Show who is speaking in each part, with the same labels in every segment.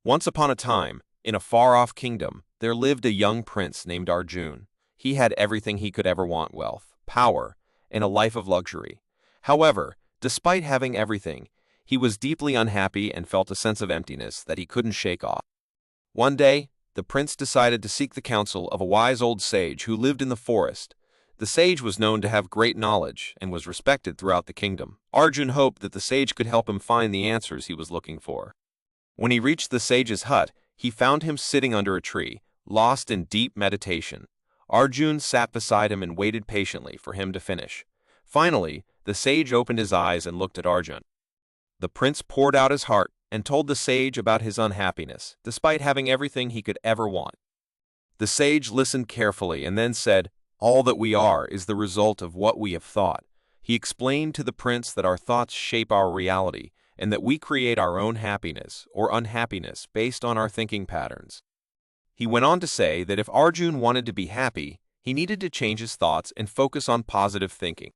Speaker 1: Once upon a time, in a far-off kingdom, there lived a young prince named Arjun. He had everything he could ever want: wealth, power, and a life of luxury. However, despite having everything, he was deeply unhappy and felt a sense of emptiness that he couldn't shake off. One day, the prince decided to seek the counsel of a wise old sage who lived in the forest. The sage was known to have great knowledge and was respected throughout the kingdom. Arjun hoped that the sage could help him find the answers he was looking for. When he reached the sage's hut, he found him sitting under a tree, lost in deep meditation. Arjun sat beside him and waited patiently for him to finish. Finally, the sage opened his eyes and looked at Arjun. The prince poured out his heart and told the sage about his unhappiness, despite having everything he could ever want. The sage listened carefully and then said, "All that we are is the result of what we have thought." He explained to the prince that our thoughts shape our reality, and that we create our own happiness or unhappiness based on our thinking patterns. He went on to say that if Arjun wanted to be happy, he needed to change his thoughts and focus on positive thinking.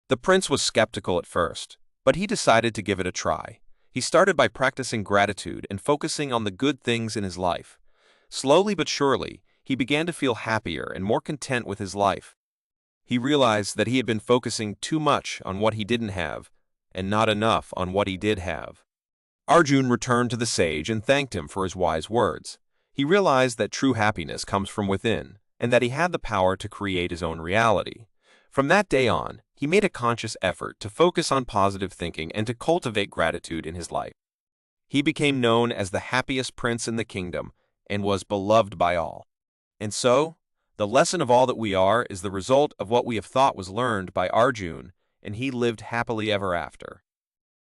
Speaker 1: The prince was skeptical at first, but he decided to give it a try. He started by practicing gratitude and focusing on the good things in his life. Slowly but surely, he began to feel happier and more content with his life. He realized that he had been focusing too much on what he didn't have and not enough on what he did have. Arjun returned to the sage and thanked him for his wise words. He realized that true happiness comes from within, and that he had the power to create his own reality. From that day on, he made a conscious effort to focus on positive thinking and to cultivate gratitude in his life. He became known as the happiest prince in the kingdom and was beloved by all. And so, the lesson of all that we are is the result of what we have thought was learned by Arjun, and he lived happily ever after.